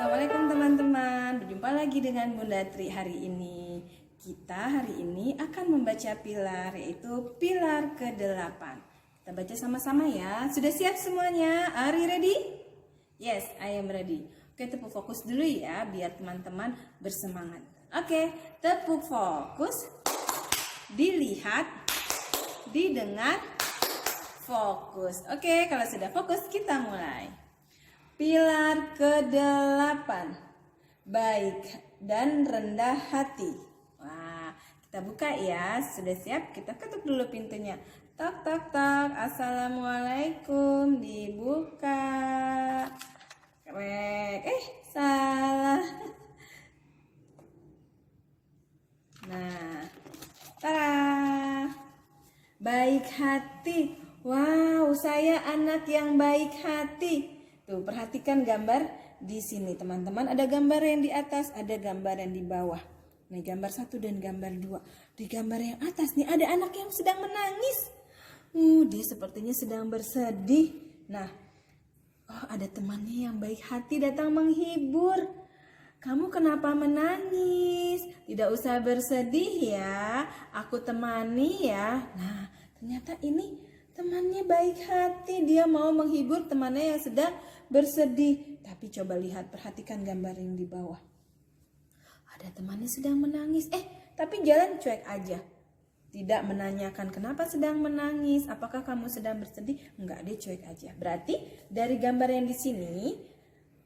Assalamualaikum teman-teman, berjumpa lagi dengan Bunda Tri hari ini. Kita hari ini akan membaca pilar, yaitu pilar ke-8. Kita baca sama-sama ya. Sudah siap semuanya? Are you ready? Yes, I am ready. Oke, tepuk fokus dulu ya, biar teman-teman bersemangat. Oke, tepuk fokus. Dilihat, didengar, fokus. Oke, kalau sudah fokus kita mulai. Pilar ke-8, baik dan rendah hati. Wah, kita buka ya. Sudah siap? Kita ketuk dulu pintunya. Tok tok tok. Assalamualaikum. Dibuka. Krek. Salah. Nah, tara. Baik hati. Wow, saya anak yang baik hati. Tuh, perhatikan gambar di sini teman-teman. Ada gambar yang di atas, ada gambar yang di bawah. Nih gambar 1 dan gambar 2. Di gambar yang atas nih ada anak yang sedang menangis. Dia sepertinya sedang bersedih. Nah, ada temannya yang baik hati datang menghibur. Kamu kenapa menangis? Tidak usah bersedih ya. Aku temani ya. Nah, ternyata ini temannya baik hati. Dia mau menghibur temannya yang sedang bersedih. Tapi coba lihat, perhatikan gambar yang di bawah. Ada temannya sedang menangis. Tapi jalan cuek aja. Tidak menanyakan kenapa sedang menangis. Apakah kamu sedang bersedih? Enggak, dia cuek aja. Berarti dari gambar yang di sini,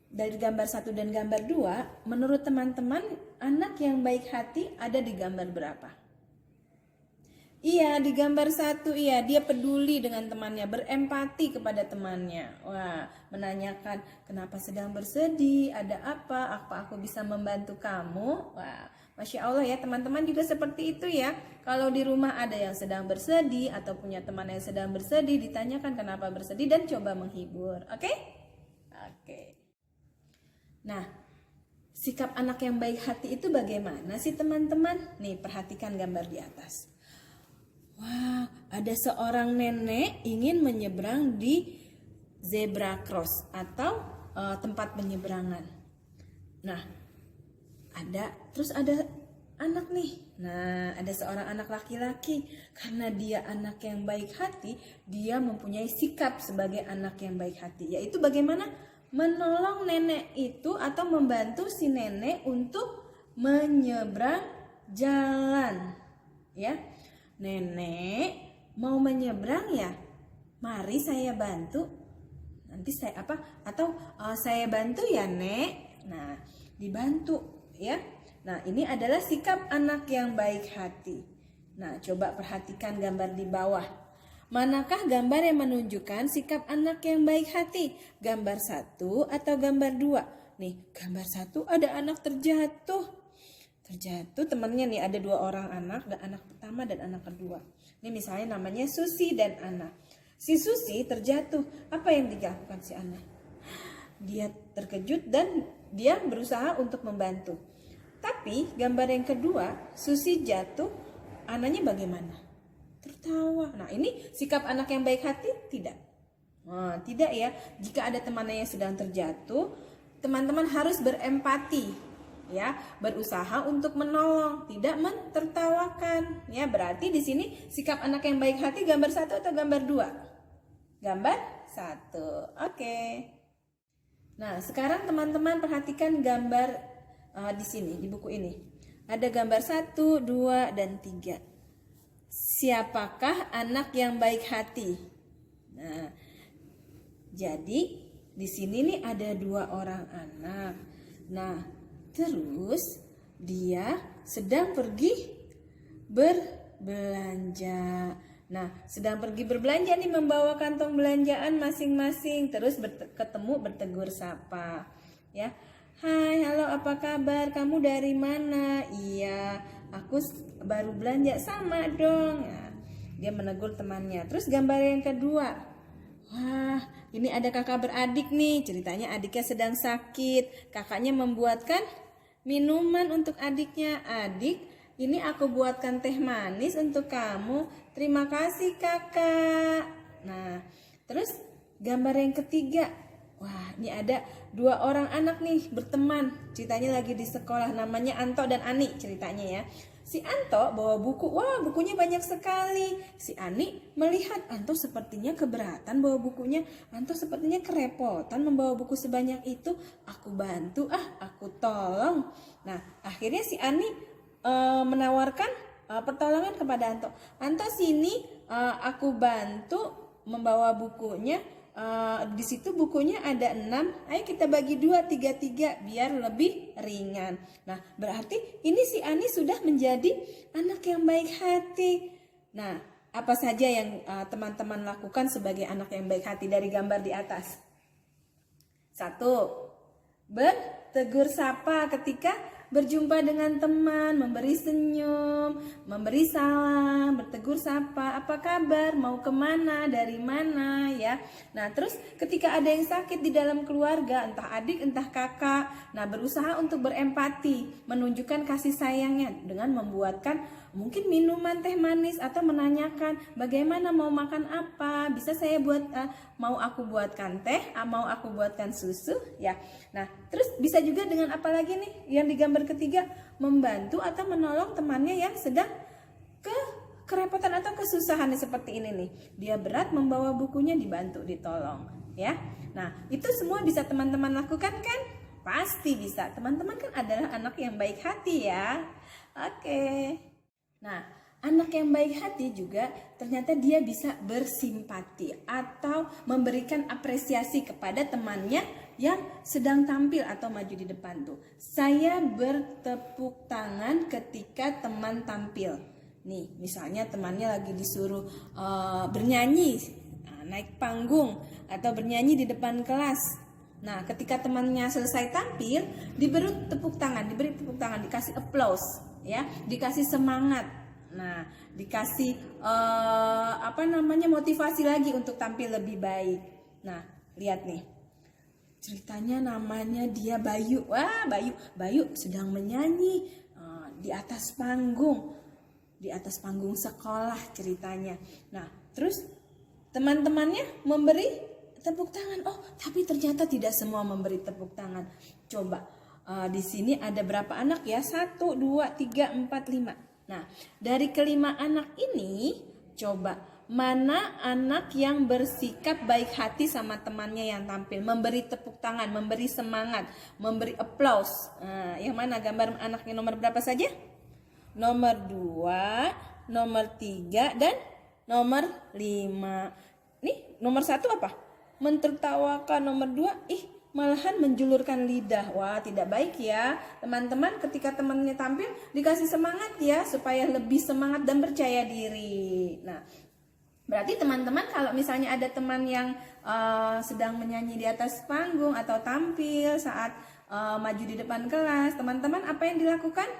dari gambar 1 dan gambar 2, menurut teman-teman anak yang baik hati ada di gambar berapa? Iya, di gambar 1, iya, dia peduli dengan temannya, berempati kepada temannya. Wah, menanyakan kenapa sedang bersedih, ada apa aku bisa membantu kamu. Wah, Masya Allah ya, teman-teman juga seperti itu ya. Kalau di rumah ada yang sedang bersedih atau punya teman yang sedang bersedih, ditanyakan kenapa bersedih dan coba menghibur. Oke? Oke. Nah, sikap anak yang baik hati itu bagaimana sih teman-teman? Nih, perhatikan gambar di atas. Wah, ada seorang nenek ingin menyeberang di zebra cross atau tempat penyeberangan. Nah, terus ada anak nih. Nah, ada seorang anak laki-laki. Karena dia anak yang baik hati, dia mempunyai sikap sebagai anak yang baik hati. Yaitu bagaimana? Menolong nenek itu atau membantu si nenek untuk menyeberang jalan. Ya. Nenek mau menyeberang ya, mari saya bantu. Nanti saya saya bantu ya nek. Nah, dibantu ya. Nah, ini adalah sikap anak yang baik hati. Nah, coba perhatikan gambar di bawah. Manakah gambar yang menunjukkan sikap anak yang baik hati? Gambar 1 atau gambar 2? Nih, gambar 1 ada anak terjatuh temannya nih, ada 2 orang anak, anak pertama dan anak kedua. Ini misalnya namanya Susi dan Ana. Si Susi terjatuh. Apa yang dilakukan si Ana? Dia terkejut dan dia berusaha untuk membantu. Tapi gambar yang kedua, Susi jatuh, Ananya bagaimana? Tertawa. Nah, ini sikap anak yang baik hati? Tidak. Tidak ya. Jika ada temannya yang sedang terjatuh, teman-teman harus berempati. Ya, berusaha untuk menolong, tidak mentertawakan. Ya, berarti di sini sikap anak yang baik hati gambar 1 atau gambar 2? Gambar 1. Oke. Nah, sekarang teman-teman perhatikan gambar di sini, di buku ini. Ada gambar 1, 2, dan 3. Siapakah anak yang baik hati? Nah, jadi di sini nih ada 2 orang anak. Nah, terus dia sedang pergi berbelanja. Nah, sedang pergi berbelanja nih, membawa kantong belanjaan masing-masing. Terus bertegur sapa. Ya. Hai, halo, apa kabar? Kamu dari mana? Iya, aku baru belanja. Sama dong. Nah, dia menegur temannya. Terus gambar yang kedua. Wah, ini ada kakak beradik nih. Ceritanya adiknya sedang sakit. Kakaknya membuatkan minuman untuk adiknya. Adik, ini aku buatkan teh manis untuk kamu. Terima kasih kakak. Nah, terus gambar yang ketiga. Wah, ini ada 2 orang anak nih berteman. Ceritanya lagi di sekolah, namanya Anto dan Ani ceritanya ya. Si Anto bawa buku, wah bukunya banyak sekali. Si Ani melihat Anto sepertinya keberatan bawa bukunya. Anto sepertinya kerepotan membawa buku sebanyak itu. Aku bantu aku tolong. Nah akhirnya si Ani menawarkan pertolongan kepada Anto. Anto sini aku bantu membawa bukunya. Di situ bukunya ada 6, ayo kita bagi 2, 3 biar lebih ringan. Nah berarti ini si Ani sudah menjadi anak yang baik hati. Nah apa saja yang teman-teman lakukan sebagai anak yang baik hati dari gambar di atas? 1, bertegur sapa ketika berjumpa dengan teman, memberi senyum, memberi salam, bertegur sapa, apa kabar, mau kemana, dari mana ya. Nah terus ketika ada yang sakit di dalam keluarga, entah adik entah kakak, nah berusaha untuk berempati, menunjukkan kasih sayangnya dengan membuatkan mungkin minuman teh manis atau menanyakan bagaimana mau makan apa, bisa saya buat mau aku buatkan teh, mau aku buatkan susu ya. Nah terus bisa juga dengan apa lagi nih yang di gambar ketiga, membantu atau menolong temannya yang sedang kerepotan atau kesusahan seperti ini nih. Dia berat membawa bukunya, dibantu, ditolong ya. Nah itu semua bisa teman-teman lakukan kan? Pasti bisa. Teman-teman kan adalah anak yang baik hati ya. Oke. Nah, anak yang baik hati juga ternyata dia bisa bersimpati atau memberikan apresiasi kepada temannya yang sedang tampil atau maju di depan tuh. Saya bertepuk tangan ketika teman tampil. Nih, misalnya temannya lagi disuruh bernyanyi, naik panggung atau bernyanyi di depan kelas. Nah, ketika temannya selesai tampil, diberi tepuk tangan, dikasih applause. Ya, dikasih semangat, nah dikasih motivasi lagi untuk tampil lebih baik. Nah lihat nih ceritanya, namanya dia Bayu. Wah Bayu sedang menyanyi di atas panggung sekolah ceritanya. Nah terus teman-temannya memberi tepuk tangan. Oh tapi ternyata tidak semua memberi tepuk tangan. Coba di sini ada berapa anak ya? 1, 2, 3, 4, 5. Nah, dari kelima anak ini, coba mana anak yang bersikap baik hati sama temannya yang tampil, memberi tepuk tangan, memberi semangat, memberi applause. Nah, yang mana gambar anaknya nomor berapa saja? Nomor 2, nomor 3, dan nomor 5. Nih, nomor 1 apa? Mentertawakan. Nomor 2, malahan menjulurkan lidah. Wah tidak baik ya teman-teman. Ketika temannya tampil dikasih semangat ya, supaya lebih semangat dan percaya diri. Nah berarti teman-teman kalau misalnya ada teman yang sedang menyanyi di atas panggung atau tampil saat maju di depan kelas, teman-teman apa yang dilakukan?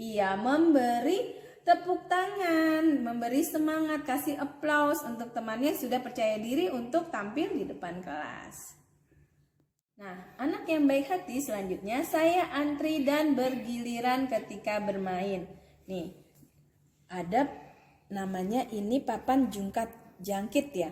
Iya, memberi tepuk tangan, memberi semangat, kasih applause untuk temannya sudah percaya diri untuk tampil di depan kelas. Nah, anak yang baik hati selanjutnya, saya antri dan bergiliran ketika bermain. Nih, ada namanya ini papan jungkat-jangkit ya.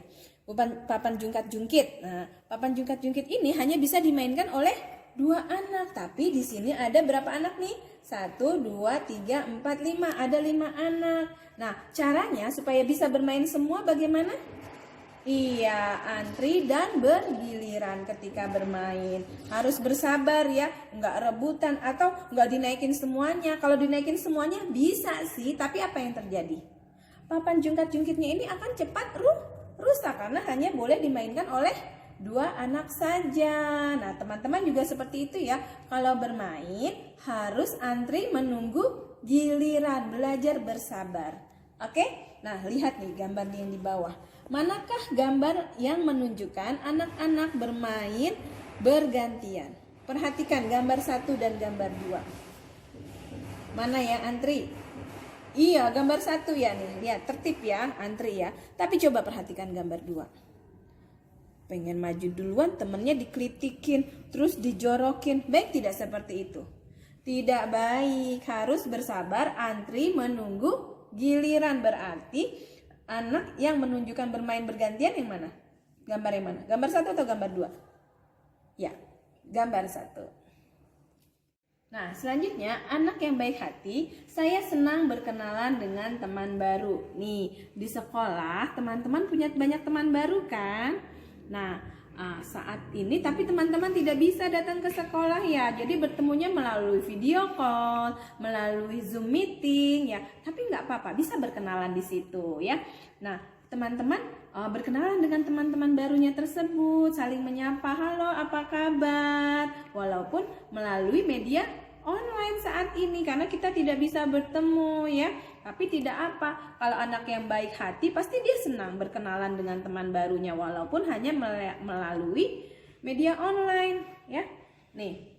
Papan jungkat-jungkit. Nah, papan jungkat-jungkit ini hanya bisa dimainkan oleh 2 anak. Tapi di sini ada berapa anak nih? 1, 2, 3, 4, 5. Ada 5 anak. Nah, caranya supaya bisa bermain semua bagaimana? Iya, antri dan bergiliran ketika bermain. Harus bersabar ya, nggak rebutan atau nggak dinaikin semuanya. Kalau dinaikin semuanya bisa sih, tapi apa yang terjadi? Papan jungkat-jungkitnya ini akan cepat rusak karena hanya boleh dimainkan oleh 2 anak saja. Nah, teman-teman juga seperti itu ya. Kalau bermain harus antri menunggu giliran, belajar bersabar. Oke? Nah, lihat nih gambar yang di bawah. Manakah gambar yang menunjukkan anak-anak bermain bergantian? Perhatikan gambar 1 dan gambar 2. Mana yang antri? Iya, gambar 1 ya nih. Lihat, tertib ya, antri ya. Tapi coba perhatikan gambar 2. Pengen maju duluan, temennya dikritikin, terus dijorokin. Baik tidak seperti itu? Tidak baik, harus bersabar, antri, menunggu giliran. Berarti anak yang menunjukkan bermain bergantian yang mana? Gambar yang mana? Gambar 1 atau gambar 2? Ya, gambar 1. Nah, selanjutnya anak yang baik hati, saya senang berkenalan dengan teman baru. Nih, di sekolah teman-teman punya banyak teman baru kan? Nah, saat ini tapi teman-teman tidak bisa datang ke sekolah ya. Jadi bertemunya melalui video call, melalui Zoom meeting ya. Tapi nggak apa-apa, bisa berkenalan di situ ya. Nah, teman-teman berkenalan dengan teman-teman barunya tersebut, saling menyapa, halo apa kabar, walaupun melalui media online saat ini karena kita tidak bisa bertemu ya. Tapi tidak apa, kalau anak yang baik hati pasti dia senang berkenalan dengan teman barunya walaupun hanya melalui media online ya. Nih,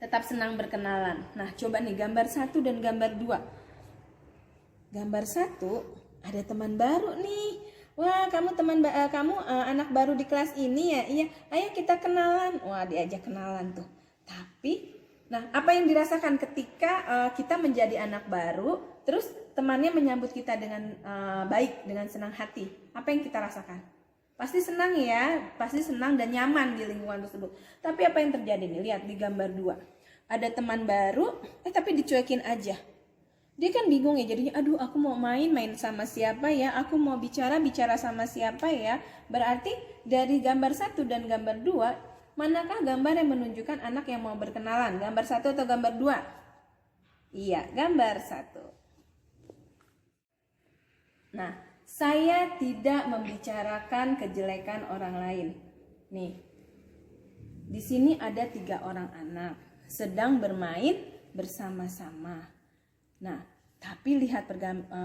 tetap senang berkenalan. Nah, coba nih gambar 1 dan gambar 2. Gambar 1 ada teman baru nih. Wah, kamu anak baru di kelas ini ya? Iya, ayo kita kenalan. Wah, diajak kenalan tuh. Tapi, nah apa yang dirasakan ketika kita menjadi anak baru, terus temannya menyambut kita dengan baik, dengan senang hati? Apa yang kita rasakan? Pasti senang ya, pasti senang dan nyaman di lingkungan tersebut. Tapi apa yang terjadi nih? Lihat di gambar 2. Ada teman baru, tapi dicuekin aja. Dia kan bingung ya, jadinya aduh aku mau main sama siapa ya, aku mau bicara sama siapa ya. Berarti dari gambar 1 dan gambar 2, manakah gambar yang menunjukkan anak yang mau berkenalan? Gambar 1 atau gambar 2? Iya, gambar 1. Nah, saya tidak membicarakan kejelekan orang lain. Nih, di sini ada 3 orang anak sedang bermain bersama-sama. Nah, tapi lihat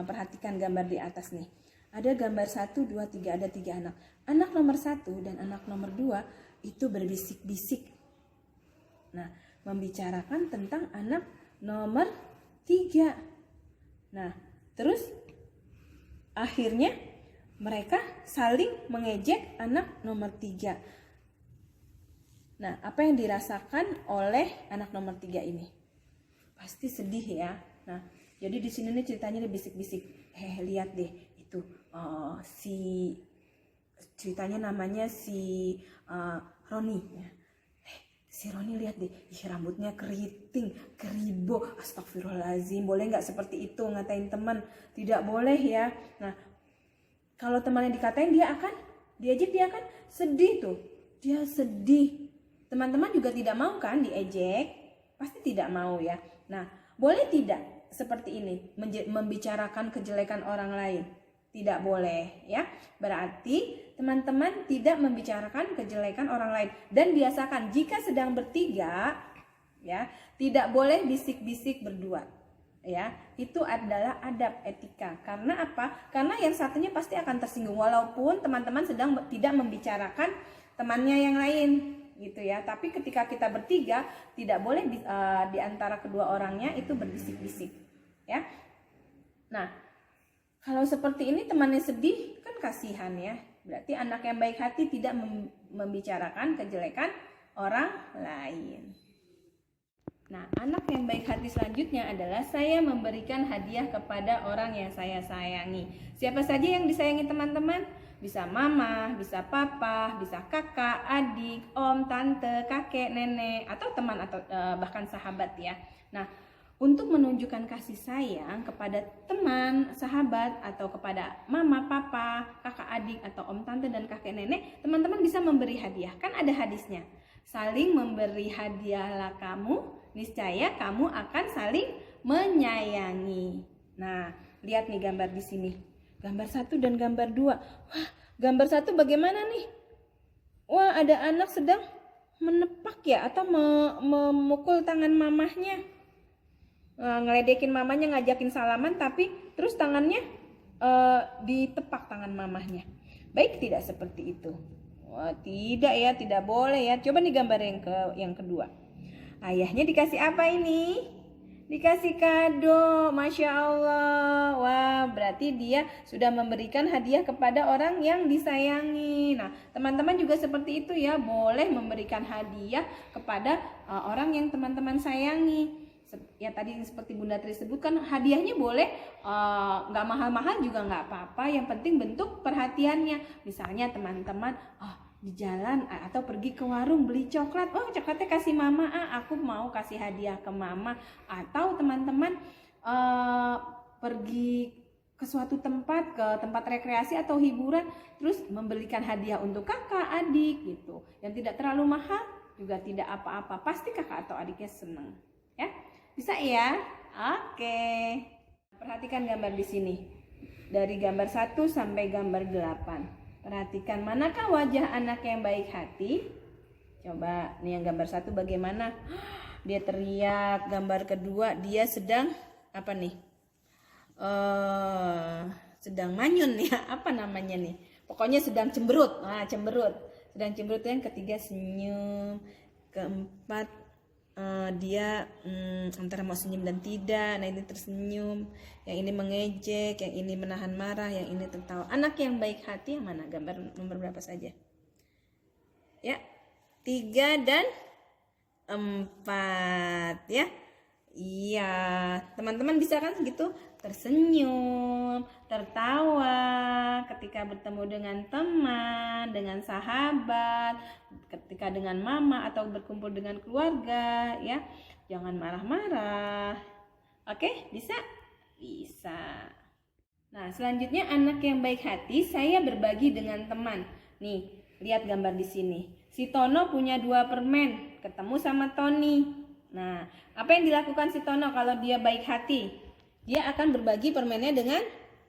perhatikan gambar di atas nih. Ada gambar 1, 2, 3, ada 3 anak. Anak nomor 1 dan anak nomor 2 itu berbisik-bisik. Nah, membicarakan tentang anak nomor 3. Nah, terus akhirnya mereka saling mengejek anak nomor 3. Nah, apa yang dirasakan oleh anak nomor 3 ini? Pasti sedih ya. Nah, jadi di sini nih ceritanya dia bisik-bisik. Lihat deh itu ceritanya namanya si Roni ya. Si Roni lihat deh, rambutnya keriting, keribo. Astagfirullahaladzim, boleh nggak seperti itu ngatain teman? Tidak boleh ya. Nah, kalau temannya dikatain dia akan diejek, dia akan sedih tuh. Dia sedih. Teman-teman juga tidak mau kan diejek? Pasti tidak mau ya. Nah, boleh tidak seperti ini membicarakan kejelekan orang lain? Tidak boleh ya. Berarti teman-teman tidak membicarakan kejelekan orang lain, dan biasakan jika sedang bertiga ya, tidak boleh bisik-bisik berdua ya. Itu adalah adab etika. Karena apa? Karena yang satunya pasti akan tersinggung walaupun teman-teman sedang tidak membicarakan temannya yang lain gitu ya. Tapi ketika kita bertiga, tidak boleh di antara kedua orangnya itu berbisik-bisik ya. Nah, kalau seperti ini temannya sedih kan kasihan ya. Berarti anak yang baik hati tidak membicarakan kejelekan orang lain. Nah, anak yang baik hati selanjutnya adalah saya memberikan hadiah kepada orang yang saya sayangi. Siapa saja yang disayangi teman-teman? Bisa mama, bisa papa, bisa kakak, adik, om, tante, kakek, nenek, atau teman atau bahkan sahabat ya. Nah, untuk menunjukkan kasih sayang kepada teman, sahabat, atau kepada mama, papa, kakak, adik, atau om, tante, dan kakek, nenek, teman-teman bisa memberi hadiah. Kan ada hadisnya. Saling memberi hadiahlah kamu, niscaya kamu akan saling menyayangi. Nah, lihat nih gambar di sini. Gambar 1 dan gambar 2. Wah, gambar 1 bagaimana nih? Wah, ada anak sedang menepak ya, atau memukul tangan mamahnya. Ngeledekin mamanya, ngajakin salaman, tapi terus tangannya ditepak tangan mamahnya. Baik tidak seperti itu? Wah, tidak ya, tidak boleh ya. Coba nih gambar yang kedua. Ayahnya dikasih apa ini? Dikasih kado, Masya Allah. Wah, berarti dia sudah memberikan hadiah kepada orang yang disayangi. Nah, teman-teman juga seperti itu ya, boleh memberikan hadiah kepada orang yang teman-teman sayangi. Ya tadi seperti Bunda Tri sebutkan, hadiahnya boleh nggak mahal-mahal juga nggak apa-apa. Yang penting bentuk perhatiannya. Misalnya teman-teman, di jalan atau pergi ke warung beli coklat, oh coklatnya kasih mama, aku mau kasih hadiah ke mama. Atau teman-teman pergi ke suatu tempat, ke tempat rekreasi atau hiburan, terus membelikan hadiah untuk kakak, adik gitu, yang tidak terlalu mahal, juga tidak apa-apa, pasti kakak atau adiknya seneng ya. Bisa ya? Oke. Perhatikan gambar di sini. Dari gambar 1 sampai gambar 8. Perhatikan manakah wajah anak yang baik hati? Coba nih yang gambar 1 bagaimana? Dia teriak. Gambar kedua dia sedang apa nih? Sedang manyun ya. Apa namanya nih? Pokoknya sedang cemberut. Nah, cemberut. Sedang cemberut. Yang ketiga senyum. Keempat dia antara mau senyum dan tidak. Nah, ini tersenyum, yang ini mengejek, yang ini menahan marah, yang ini tertawa. Anak yang baik hati yang mana? Gambar nomor berapa saja? Ya, 3 dan 4 ya. Iya, teman-teman bisa kan gitu, tersenyum, tertawa ketika bertemu dengan teman, dengan sahabat, ketika dengan mama atau berkumpul dengan keluarga ya. Jangan marah-marah. Oke, bisa? Bisa. Nah, selanjutnya anak yang baik hati, saya berbagi dengan teman. Nih, lihat gambar di sini. Si Tono punya 2 permen, ketemu sama Tony. Nah, apa yang dilakukan si Tono kalau dia baik hati? Dia akan berbagi permennya dengan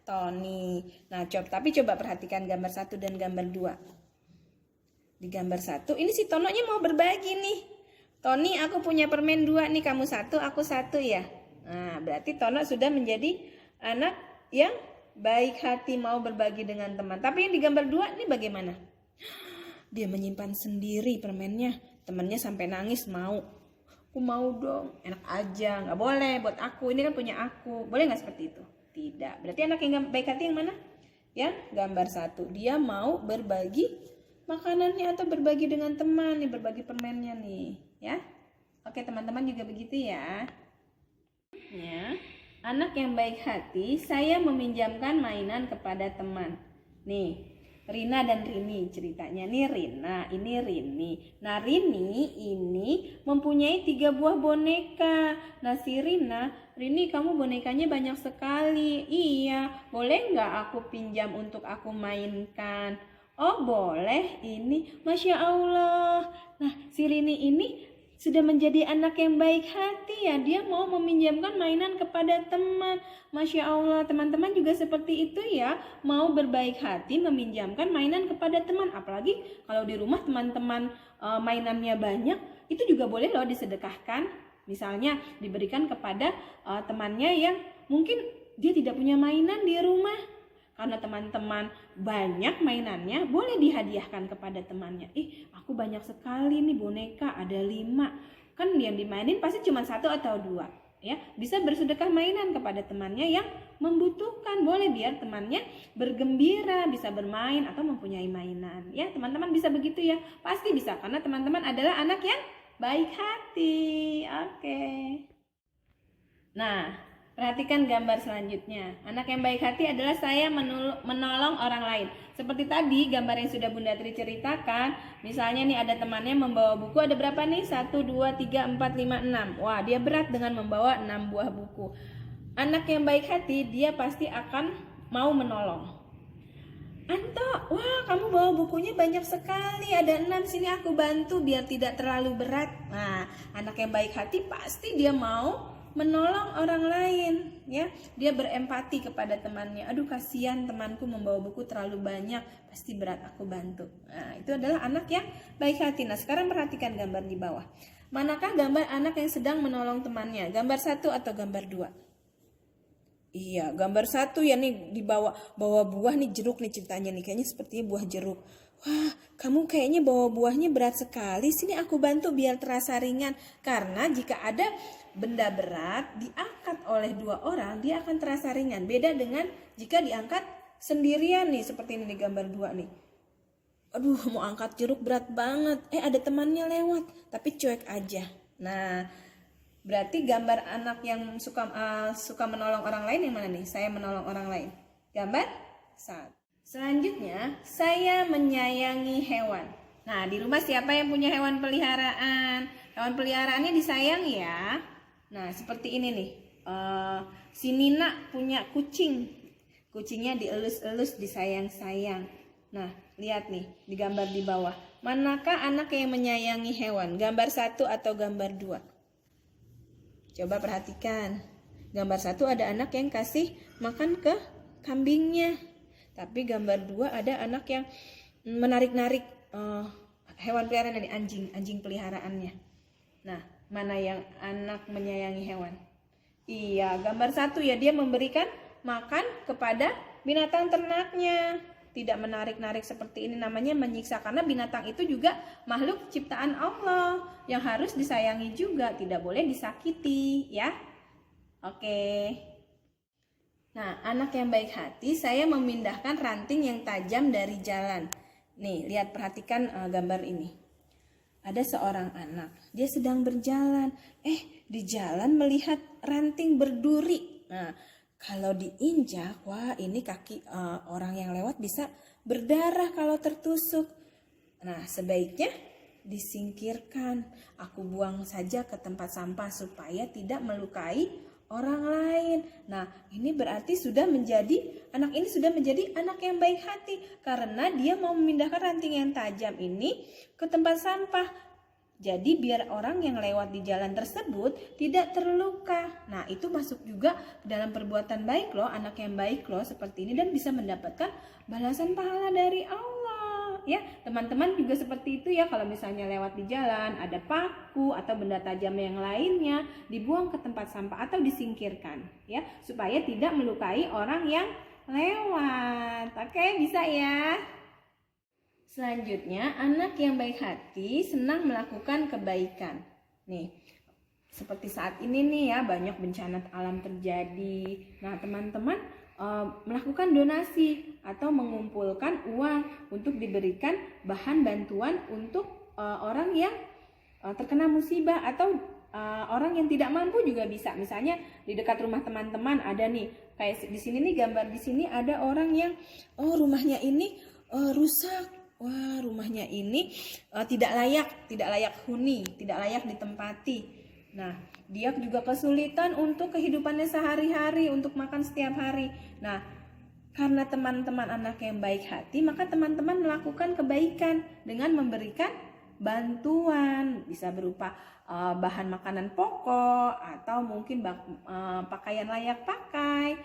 Tony. Nah, tapi coba perhatikan gambar 1 dan gambar 2. Di gambar 1, ini si Tononya mau berbagi nih. Tony, aku punya permen 2 nih, kamu 1, aku 1 ya. Nah, berarti Tono sudah menjadi anak yang baik hati, mau berbagi dengan teman. Tapi yang di gambar 2 ini bagaimana? Dia menyimpan sendiri permennya. Temannya sampai nangis mau. Aku mau dong, enak aja, nggak boleh buat aku, ini kan punya aku. Boleh nggak seperti itu? Tidak. Berarti anak yang baik hati yang mana? Yang gambar 1, dia mau berbagi makanannya atau berbagi dengan teman nih, berbagi permennya nih ya. Oke, teman-teman juga begitu ya. Ya, anak yang baik hati, saya meminjamkan mainan kepada teman. Nih, Rina dan Rini ceritanya. Nih Rina, ini Rini. Nah, Rini ini mempunyai 3 buah boneka. Nah, si Rini kamu bonekanya banyak sekali. Iya, boleh nggak aku pinjam untuk aku mainkan? Oh, boleh. Ini, Masya Allah. Nah, si Rini ini sudah menjadi anak yang baik hati ya. Dia mau meminjamkan mainan kepada teman. Masya Allah, teman-teman juga seperti itu ya. Mau berbaik hati meminjamkan mainan kepada teman. Apalagi kalau di rumah teman-teman mainannya banyak, itu juga boleh loh disedekahkan. Misalnya diberikan kepada temannya yang mungkin dia tidak punya mainan di rumah. Karena teman-teman banyak mainannya, boleh dihadiahkan kepada temannya. Aku banyak sekali nih boneka, ada 5. Kan yang dimainin pasti cuma 1 atau 2. Ya, bisa bersedekah mainan kepada temannya yang membutuhkan. Boleh biar temannya bergembira, bisa bermain atau mempunyai mainan. Ya, teman-teman bisa begitu ya. Pasti bisa, karena teman-teman adalah anak yang baik hati. Oke. Nah, perhatikan gambar selanjutnya. Anak yang baik hati adalah saya menolong orang lain. Seperti tadi gambar yang sudah Bunda Tri ceritakan. Misalnya nih ada temannya membawa buku. Ada berapa nih? 1, 2, 3, 4, 5, 6. Wah, dia berat dengan membawa 6 buah buku. Anak yang baik hati, dia pasti akan mau menolong. Anto, wah kamu bawa bukunya banyak sekali. Ada 6, sini aku bantu biar tidak terlalu berat. Nah, anak yang baik hati pasti dia mau menolong orang lain ya. Dia berempati kepada temannya. Aduh, kasihan temanku membawa buku terlalu banyak, pasti berat, aku bantu. Nah, itu adalah anak yang baik hati. Nah, sekarang perhatikan gambar di bawah. Manakah gambar anak yang sedang menolong temannya? Gambar 1 atau gambar 2? Iya, gambar 1 ya nih, bawa buah nih, jeruk nih ceritanya nih, kayaknya sepertinya buah jeruk. Wah, kamu kayaknya bawa buahnya berat sekali. Sini aku bantu biar terasa ringan. Karena jika ada benda berat diangkat oleh 2 orang, dia akan terasa ringan. Beda dengan jika diangkat sendirian nih, seperti ini di gambar 2 nih. Aduh, mau angkat jeruk berat banget. Ada temannya lewat, tapi cuek aja. Nah, berarti gambar anak yang suka menolong orang lain yang mana nih? Saya menolong orang lain. Gambar 1. Selanjutnya, saya menyayangi hewan. Nah, di rumah siapa yang punya hewan peliharaan? Hewan peliharaannya disayang ya. Nah, seperti ini nih. Si Nina punya kucing. Kucingnya dielus-elus, disayang-sayang. Nah, lihat nih di gambar di bawah. Manakah anak yang menyayangi hewan? Gambar 1 atau gambar 2? Coba perhatikan. Gambar 1 ada anak yang kasih makan ke kambingnya. Tapi gambar 2 ada anak yang menarik-narik hewan peliharaan dari anjing peliharaannya. Nah, mana yang anak menyayangi hewan? Iya, gambar 1 ya, dia memberikan makan kepada binatang ternaknya. Tidak menarik-narik seperti ini, namanya menyiksa, karena binatang itu juga makhluk ciptaan Allah yang harus disayangi juga, tidak boleh disakiti ya. Oke. Nah, anak yang baik hati, saya memindahkan ranting yang tajam dari jalan. Nih, lihat, perhatikan gambar ini. Ada seorang anak, dia sedang berjalan. Di jalan melihat ranting berduri. Nah, kalau diinjak, wah ini kaki orang yang lewat bisa berdarah kalau tertusuk. Nah, sebaiknya disingkirkan. Aku buang saja ke tempat sampah supaya tidak melukai orang lain. Nah, ini berarti anak ini sudah menjadi anak yang baik hati karena dia mau memindahkan ranting yang tajam ini ke tempat sampah. Jadi biar orang yang lewat di jalan tersebut tidak terluka. Nah, itu masuk juga dalam perbuatan baik loh, anak yang baik loh seperti ini, dan bisa mendapatkan balasan pahala dari Allah. Ya, teman-teman juga seperti itu ya, kalau misalnya lewat di jalan ada paku atau benda tajam yang lainnya, dibuang ke tempat sampah atau disingkirkan ya, supaya tidak melukai orang yang lewat. Oke, bisa ya. Selanjutnya, anak yang baik hati senang melakukan kebaikan. Nih, seperti saat ini nih ya, banyak bencana alam terjadi. Nah, teman-teman melakukan donasi atau mengumpulkan uang untuk diberikan bahan bantuan untuk orang yang terkena musibah atau orang yang tidak mampu juga bisa. Misalnya di dekat rumah teman-teman ada nih, kayak di sini nih, gambar di sini ada orang yang rumahnya ini rusak. Wah, rumahnya ini tidak layak huni, tidak layak ditempati. Nah, dia juga kesulitan untuk kehidupannya sehari-hari, untuk makan setiap hari. Nah, karena teman-teman anak yang baik hati, maka teman-teman melakukan kebaikan dengan memberikan bantuan, bisa berupa bahan makanan pokok atau mungkin pakaian layak pakai,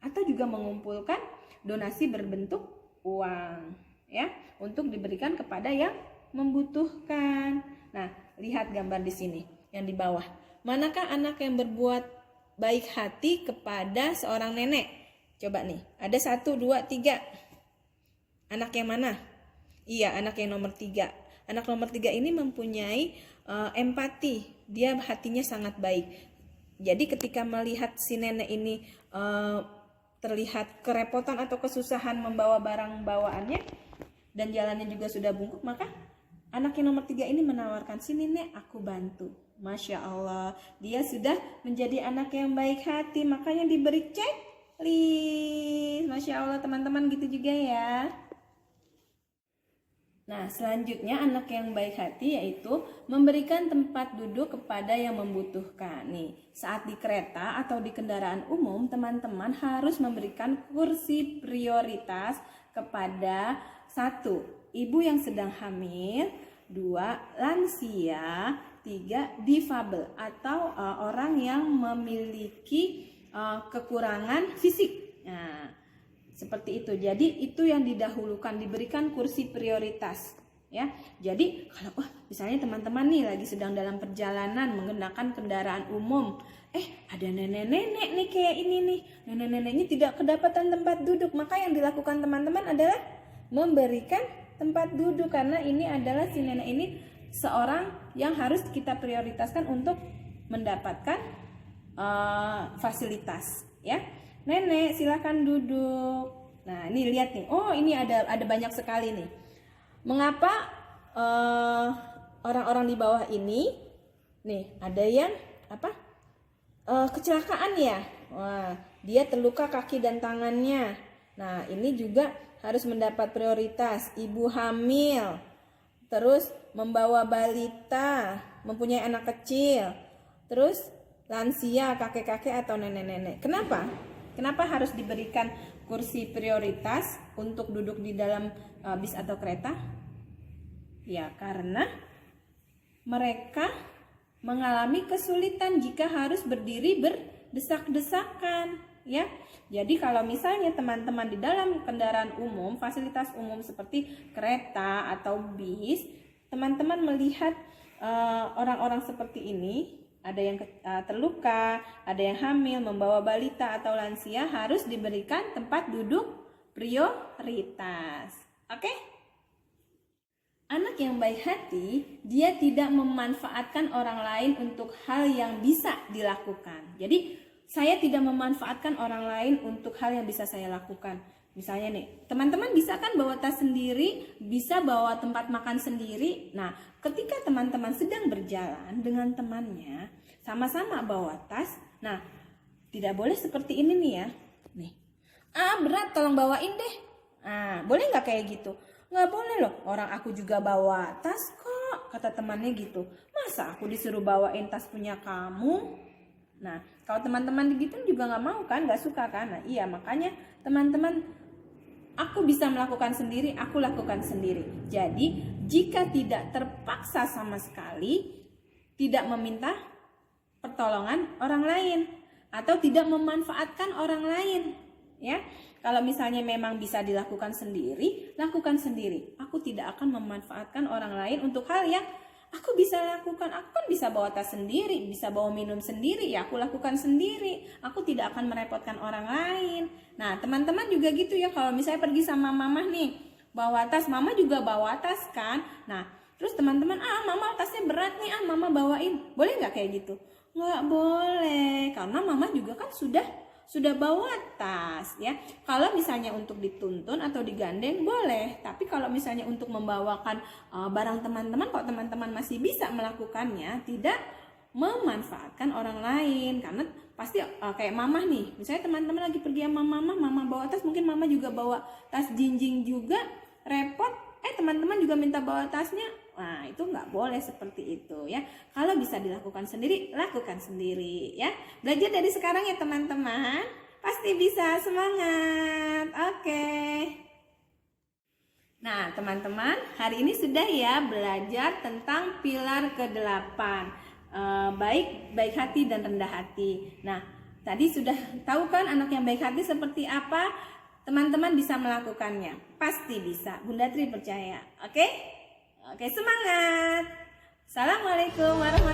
atau juga mengumpulkan donasi berbentuk uang ya, untuk diberikan kepada yang membutuhkan. Nah, lihat gambar di sini yang di bawah. Manakah anak yang berbuat baik hati kepada seorang nenek? Coba nih, ada 1, 2, 3. Anak yang mana? Iya, anak yang nomor 3. Anak nomor 3 ini mempunyai empati. Dia hatinya sangat baik. Jadi ketika melihat si nenek ini terlihat kerepotan atau kesusahan membawa barang bawaannya, dan jalannya juga sudah bungkuk, maka anak yang nomor 3 ini menawarkan, "Sini nek, aku bantu." Masya Allah, dia sudah menjadi anak yang baik hati, makanya diberi checklist. Masya Allah teman-teman, gitu juga ya. Nah, selanjutnya anak yang baik hati yaitu memberikan tempat duduk kepada yang membutuhkan. Nih, saat di kereta atau di kendaraan umum, teman-teman harus memberikan kursi prioritas kepada 1, ibu yang sedang hamil, 2, lansia, 3, difabel atau orang yang memiliki kekurangan fisik. Nah, seperti itu. Jadi itu yang didahulukan, diberikan kursi prioritas ya. Jadi kalau misalnya teman-teman nih lagi sedang dalam perjalanan menggunakan kendaraan umum, ada nenek-nenek nih kayak ini nih. Nenek-neneknya tidak kedapatan tempat duduk, maka yang dilakukan teman-teman adalah memberikan tempat duduk, karena ini adalah si nenek ini seorang yang harus kita prioritaskan untuk mendapatkan fasilitas ya. Nenek, silakan duduk. Nah, ini lihat nih. Oh, ini ada banyak sekali nih. Mengapa orang-orang di bawah ini nih ada yang kecelakaan ya? Wah, dia terluka kaki dan tangannya. Nah, ini juga harus mendapat prioritas. Ibu hamil, terus membawa balita, mempunyai anak kecil, terus lansia, kakek-kakek atau nenek-nenek. Kenapa? Kenapa harus diberikan kursi prioritas untuk duduk di dalam bis atau kereta? Ya, karena mereka mengalami kesulitan jika harus berdiri berdesak-desakan, ya. Jadi kalau misalnya teman-teman di dalam kendaraan umum, fasilitas umum seperti kereta atau bis, teman-teman melihat orang-orang seperti ini, ada yang terluka, ada yang hamil, membawa balita atau lansia, harus diberikan tempat duduk prioritas. Oke? Anak yang baik hati, dia tidak memanfaatkan orang lain untuk hal yang bisa dilakukan. Jadi saya tidak memanfaatkan orang lain untuk hal yang bisa saya lakukan. Misalnya nih, teman-teman bisa kan bawa tas sendiri, bisa bawa tempat makan sendiri. Nah, ketika teman-teman sedang berjalan dengan temannya, sama-sama bawa tas. Nah, tidak boleh seperti ini nih ya. Nih, berat, tolong bawain deh. Boleh nggak kayak gitu? Nggak boleh loh, orang aku juga bawa tas kok, kata temannya gitu. Masa aku disuruh bawain tas punya kamu? Nah, kalau teman-teman gitu juga nggak mau kan, nggak suka kan? Nah, iya, makanya teman-teman, aku bisa melakukan sendiri, aku lakukan sendiri. Jadi, jika tidak terpaksa sama sekali, tidak meminta pertolongan orang lain atau tidak memanfaatkan orang lain, ya. Kalau misalnya memang bisa dilakukan sendiri, lakukan sendiri. Aku tidak akan memanfaatkan orang lain untuk hal yang aku bisa lakukan. Aku kan bisa bawa tas sendiri, bisa bawa minum sendiri, ya aku lakukan sendiri. Aku tidak akan merepotkan orang lain. Nah, teman-teman juga gitu ya, kalau misalnya pergi sama mama nih, bawa tas, mama juga bawa tas kan. Nah, terus teman-teman, mama tasnya berat nih, mama bawain. Boleh nggak kayak gitu? Nggak boleh, karena mama juga kan sudah bawa tas, ya. Kalau misalnya untuk dituntun atau digandeng boleh, tapi kalau misalnya untuk membawakan barang teman-teman, kok teman-teman masih bisa melakukannya, tidak memanfaatkan orang lain. Karena pasti kayak mama nih, misalnya teman-teman lagi pergi sama mama bawa tas, mungkin mama juga bawa tas jinjing juga, repot. Teman-teman juga minta bawa tasnya. Nah, itu nggak boleh seperti itu ya. Kalau bisa dilakukan sendiri, lakukan sendiri ya. Belajar dari sekarang ya teman-teman. Pasti bisa, semangat. Oke. Nah, teman-teman, hari ini sudah ya belajar tentang pilar ke-8. Baik hati dan rendah hati. Nah, tadi sudah tahu kan anak yang baik hati seperti apa? Teman-teman bisa melakukannya. Pasti bisa. Bunda Tri percaya. Oke? Oke, semangat. Assalamualaikum warahmatullahi wabarakatuh.